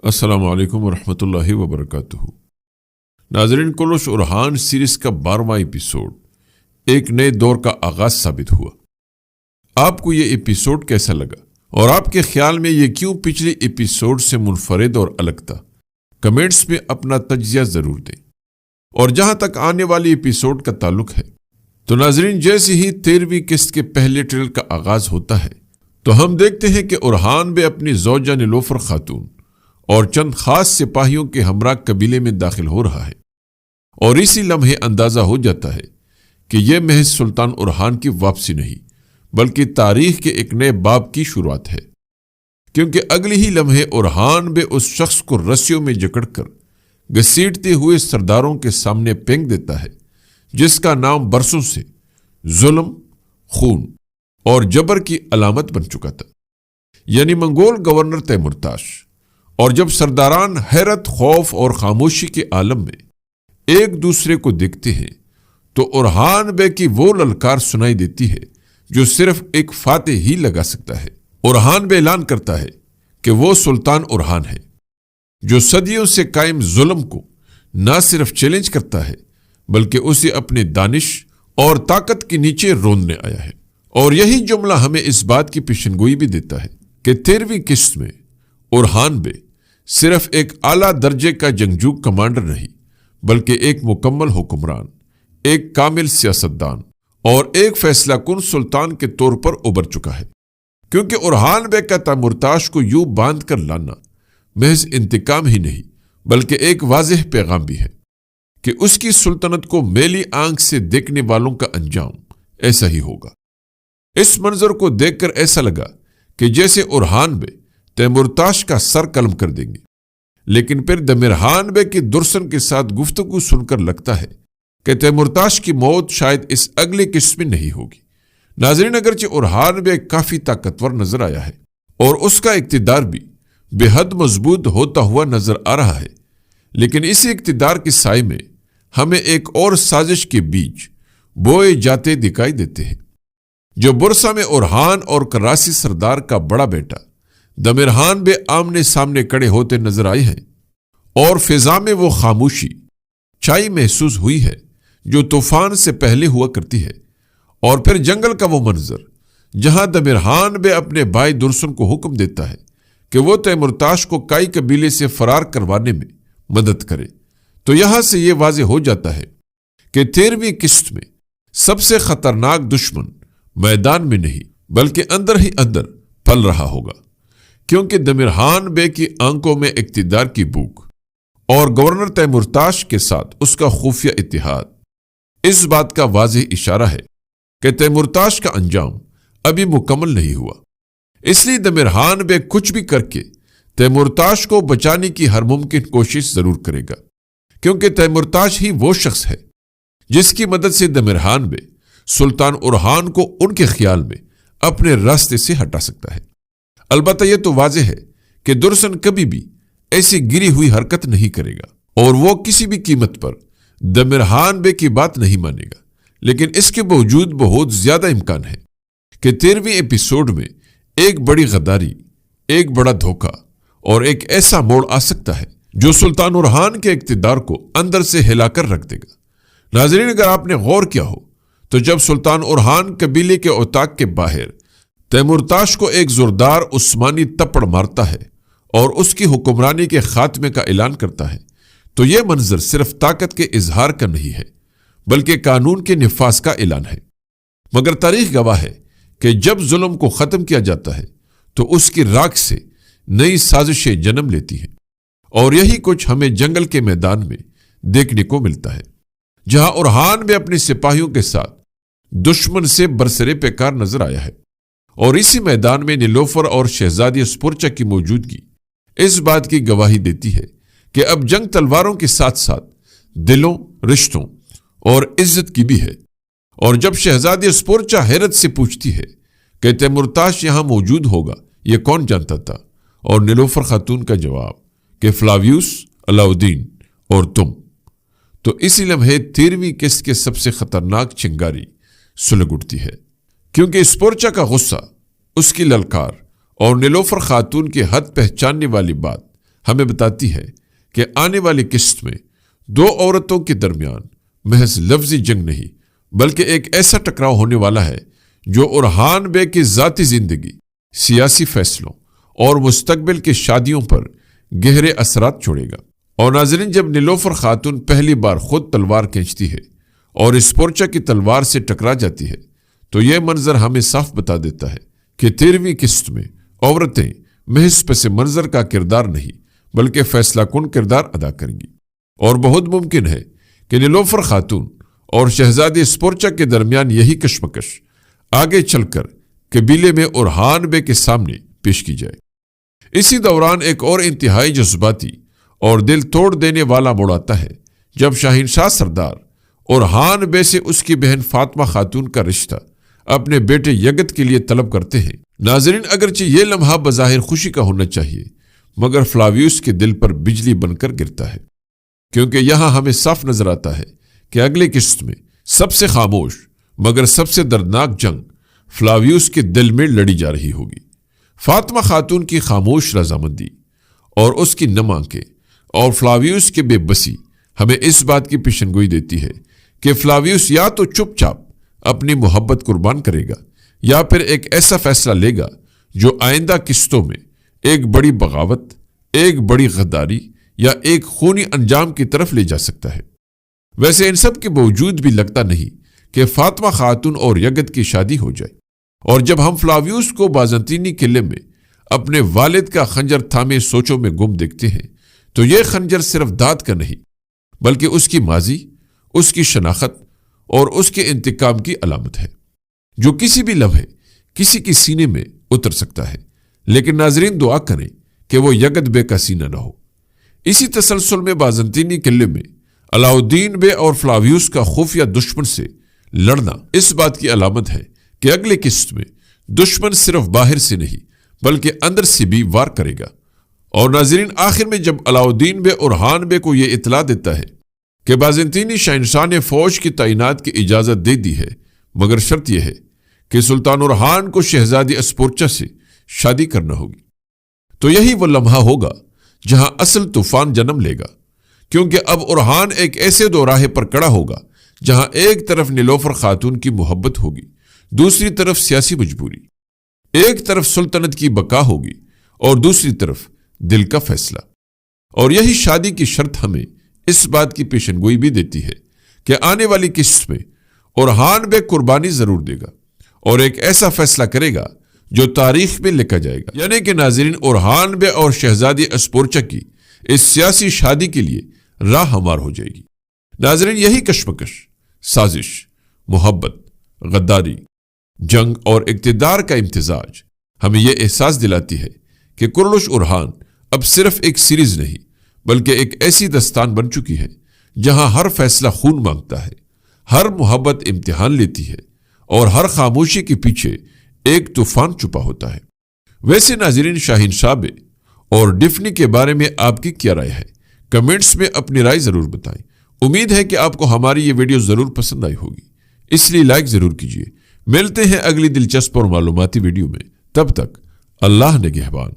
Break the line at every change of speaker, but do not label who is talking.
السلام علیکم ورحمۃ اللہ وبرکاتہ۔ ناظرین، کلش اورحان سیریز کا 12واں ایپیسوڈ ایک نئے دور کا آغاز ثابت ہوا۔ آپ کو یہ ایپیسوڈ کیسا لگا اور آپ کے خیال میں یہ کیوں پچھلے ایپیسوڈ سے منفرد اور الگ تھا؟ کمنٹس میں اپنا تجزیہ ضرور دیں۔ اور جہاں تک آنے والی ایپیسوڈ کا تعلق ہے تو ناظرین، جیسے ہی 13ویں قسط کے پہلے ٹریلر کا آغاز ہوتا ہے تو ہم دیکھتے ہیں کہ اورحان بے اپنی زوجہ نیلوفر خاتون اور چند خاص سپاہیوں کے ہمراہ قبیلے میں داخل ہو رہا ہے، اور اسی لمحے اندازہ ہو جاتا ہے کہ یہ محض سلطان اورحان کی واپسی نہیں بلکہ تاریخ کے ایک نئے باب کی شروعات ہے، کیونکہ اگلی ہی لمحے اورحان بے اس شخص کو رسیوں میں جکڑ کر گھسیٹتے ہوئے سرداروں کے سامنے پھینک دیتا ہے جس کا نام برسوں سے ظلم، خون اور جبر کی علامت بن چکا تھا، یعنی منگول گورنر تیمورتاش۔ اور جب سرداران حیرت، خوف اور خاموشی کے عالم میں ایک دوسرے کو دیکھتے ہیں تو اورحان بے کی وہ للکار سنائی دیتی ہے جو صرف ایک فاتح ہی لگا سکتا ہے۔ اورحان بے اعلان کرتا ہے کہ وہ سلطان اورحان ہے جو صدیوں سے قائم ظلم کو نہ صرف چیلنج کرتا ہے بلکہ اسے اپنے دانش اور طاقت کے نیچے روندنے آیا ہے۔ اور یہی جملہ ہمیں اس بات کی پیشنگوئی بھی دیتا ہے کہ 13ویں قسط میں اورحان بے صرف ایک اعلیٰ درجے کا جنگجو کمانڈر نہیں بلکہ ایک مکمل حکمران، ایک کامل سیاستدان اور ایک فیصلہ کن سلطان کے طور پر ابھر چکا ہے، کیونکہ اورحان بے کا تیمورتاش کو یوں باندھ کر لانا محض انتقام ہی نہیں بلکہ ایک واضح پیغام بھی ہے کہ اس کی سلطنت کو میلی آنکھ سے دیکھنے والوں کا انجام ایسا ہی ہوگا۔ اس منظر کو دیکھ کر ایسا لگا کہ جیسے اورحان بے تیمورتاش کا سر قلم کر دیں گے، لیکن پھر دمیرحان بے کی درسن کے ساتھ گفتگو سن کر لگتا ہے کہ تیمورتاش کی موت شاید اس اگلے قسط میں نہیں ہوگی۔ ناظرین، اگرچہ اورحان بے کافی طاقتور نظر آیا ہے اور اس کا اقتدار بھی بے حد مضبوط ہوتا ہوا نظر آ رہا ہے، لیکن اسی اقتدار کے سائے میں ہمیں ایک اور سازش کے بیج بوئے جاتے دکھائی دیتے ہیں، جو برسا میں اورحان اور کراسی سردار کا بڑا بیٹا دمیرحان بے آمنے سامنے کھڑے ہوتے نظر آئے ہیں، اور فضا میں وہ خاموشی چھائی محسوس ہوئی ہے جو طوفان سے پہلے ہوا کرتی ہے، اور پھر جنگل کا وہ منظر جہاں دمیرحان بے اپنے بھائی درسن کو حکم دیتا ہے کہ وہ تیمورتاش کو کائی قبیلے سے فرار کروانے میں مدد کرے۔ تو یہاں سے یہ واضح ہو جاتا ہے کہ 13ویں قسط میں سب سے خطرناک دشمن میدان میں نہیں بلکہ اندر ہی اندر پل رہا ہوگا، کیونکہ دمیرحان بے کی آنکھوں میں اقتدار کی بھوک اور گورنر تیمورتاش کے ساتھ اس کا خفیہ اتحاد اس بات کا واضح اشارہ ہے کہ تیمورتاش کا انجام ابھی مکمل نہیں ہوا۔ اس لیے دمیرحان بے کچھ بھی کر کے تیمورتاش کو بچانے کی ہر ممکن کوشش ضرور کرے گا، کیونکہ تیمورتاش ہی وہ شخص ہے جس کی مدد سے دمیرحان بے سلطان اورحان کو ان کے خیال میں اپنے راستے سے ہٹا سکتا ہے۔ البتہ یہ تو واضح ہے کہ درسن کبھی بھی ایسی گری ہوئی حرکت نہیں کرے گا، اور وہ کسی بھی قیمت پر دمیرحان بے کی بات نہیں مانے گا، لیکن اس کے باوجود بہت زیادہ امکان ہے کہ 13ویں ایپیسوڈ میں ایک بڑی غداری، ایک بڑا دھوکہ اور ایک ایسا موڑ آ سکتا ہے جو سلطان اورحان کے اقتدار کو اندر سے ہلا کر رکھ دے گا۔ ناظرین، اگر آپ نے غور کیا ہو تو جب سلطان اورحان قبیلے کے اوتاق کے باہر تیمورتاش کو ایک زوردار عثمانی تپڑ مارتا ہے اور اس کی حکمرانی کے خاتمے کا اعلان کرتا ہے تو یہ منظر صرف طاقت کے اظہار کا نہیں ہے بلکہ قانون کے نفاذ کا اعلان ہے۔ مگر تاریخ گواہ ہے کہ جب ظلم کو ختم کیا جاتا ہے تو اس کی راکھ سے نئی سازشیں جنم لیتی ہیں، اور یہی کچھ ہمیں جنگل کے میدان میں دیکھنے کو ملتا ہے، جہاں اورحان بھی اپنے سپاہیوں کے ساتھ دشمن سے برسرے پیکار نظر آیا ہے، اور اسی میدان میں نیلوفر اور شہزادی اسپورچا کی موجودگی اس بات کی گواہی دیتی ہے کہ اب جنگ تلواروں کے ساتھ ساتھ دلوں، رشتوں اور عزت کی بھی ہے۔ اور جب شہزادی اسپورچا حیرت سے پوچھتی ہے کہ تیمورتاش یہاں موجود ہوگا یہ کون جانتا تھا، اور نیلوفر خاتون کا جواب کہ فلاویوس، علاؤدین اور تم، تو اسی لمحے 13ویں قسط کے سب سے خطرناک چنگاری سلگ اٹھتی ہے، کیونکہ اسپورچا کا غصہ، اس کی للکار اور نیلوفر خاتون کی حد پہچاننے والی بات ہمیں بتاتی ہے کہ آنے والی قسط میں دو عورتوں کے درمیان محض لفظی جنگ نہیں بلکہ ایک ایسا ٹکراؤ ہونے والا ہے جو اورحان بے کی ذاتی زندگی، سیاسی فیصلوں اور مستقبل کی شادیوں پر گہرے اثرات چھوڑے گا۔ اور ناظرین، جب نیلوفر خاتون پہلی بار خود تلوار کھینچتی ہے اور اسپورچا کی تلوار سے ٹکرا جاتی ہے تو یہ منظر ہمیں صاف بتا دیتا ہے کہ 13ویں قسط میں عورتیں محض پس منظر کا کردار نہیں بلکہ فیصلہ کن کردار ادا کریں گی، اور بہت ممکن ہے کہ نیلوفر خاتون اور شہزادی اسپورچا کے درمیان یہی کشمکش آگے چل کر قبیلے میں اورحان بے کے سامنے پیش کی جائے۔ اسی دوران ایک اور انتہائی جذباتی اور دل توڑ دینے والا موڑ آتا ہے جب شاہنشاہ سردار اورحان بے سے اس کی بہن فاطمہ خاتون کا رشتہ اپنے بیٹے یگت کے لیے طلب کرتے ہیں۔ ناظرین، اگرچہ یہ لمحہ بظاہر خوشی کا ہونا چاہیے مگر فلاویوس کے دل پر بجلی بن کر گرتا ہے، کیونکہ یہاں ہمیں صاف نظر آتا ہے کہ اگلی قسط میں سب سے خاموش مگر سب سے دردناک جنگ فلاویوس کے دل میں لڑی جا رہی ہوگی۔ فاطمہ خاتون کی خاموش رضامندی اور اس کی نم آنکھیں اور فلاویوس کی بے بسی ہمیں اس بات کی پیشنگوئی دیتی ہے کہ فلاویوس یا تو چپ چاپ اپنی محبت قربان کرے گا یا پھر ایک ایسا فیصلہ لے گا جو آئندہ قسطوں میں ایک بڑی بغاوت، ایک بڑی غداری یا ایک خونی انجام کی طرف لے جا سکتا ہے۔ ویسے ان سب کے باوجود بھی لگتا نہیں کہ فاطمہ خاتون اور یگت کی شادی ہو جائے، اور جب ہم فلاویوس کو بازنطینی قلعے میں اپنے والد کا خنجر تھامے سوچوں میں گم دیکھتے ہیں تو یہ خنجر صرف داد کا نہیں بلکہ اس کی ماضی، اس کی شناخت اور اس کے انتقام کی علامت ہے جو کسی بھی لمحے کسی کی سینے میں اتر سکتا ہے۔ لیکن ناظرین، دعا کریں کہ وہ یگت بے کا سینہ نہ ہو۔ اسی تسلسل میں بازنطینی قلعے میں علاؤالدین بے اور فلاویوس کا خفیہ دشمن سے لڑنا اس بات کی علامت ہے کہ اگلے قسط میں دشمن صرف باہر سے نہیں بلکہ اندر سے بھی وار کرے گا۔ اور ناظرین، آخر میں جب علاؤالدین بے اورحان بے کو یہ اطلاع دیتا ہے کہ بازنطینی شہنشاہ نے فوج کی تعینات کی اجازت دے دی ہے مگر شرط یہ ہے کہ سلطان اورحان کو شہزادی اسپورچا سے شادی کرنا ہوگی، تو یہی وہ لمحہ ہوگا جہاں اصل طوفان جنم لے گا، کیونکہ اب اورحان ایک ایسے دوراہے پر کڑا ہوگا جہاں ایک طرف نیلوفر خاتون کی محبت ہوگی، دوسری طرف سیاسی مجبوری، ایک طرف سلطنت کی بقا ہوگی اور دوسری طرف دل کا فیصلہ۔ اور یہی شادی کی شرط ہمیں اس بات کی پیشنگوئی بھی دیتی ہے کہ آنے والی قسط میں اورحان بے قربانی ضرور دے گا اور ایک ایسا فیصلہ کرے گا جو تاریخ میں لکھا جائے گا، یعنی کہ ناظرین، اورحان بے اور شہزادی اسپورچا کی اس سیاسی شادی کے لیے راہ ہموار ہو جائے گی۔ ناظرین، یہی کشمکش، سازش، محبت، غداری، جنگ اور اقتدار کا امتزاج ہمیں یہ احساس دلاتی ہے کہ کرلش اورحان اب صرف ایک سیریز نہیں بلکہ ایک ایسی داستان بن چکی ہے جہاں ہر فیصلہ خون مانگتا ہے، ہر محبت امتحان لیتی ہے اور ہر خاموشی کے پیچھے ایک طوفان چھپا ہوتا ہے۔ ویسے ناظرین، شاہنشاہ بے اور ڈفنی کے بارے میں آپ کی کیا رائے ہے؟ کمنٹس میں اپنی رائے ضرور بتائیں۔ امید ہے کہ آپ کو ہماری یہ ویڈیو ضرور پسند آئی ہوگی، اس لیے لائک ضرور کیجیے۔ ملتے ہیں اگلی دلچسپ اور معلوماتی ویڈیو میں، تب تک اللہ نگہبان۔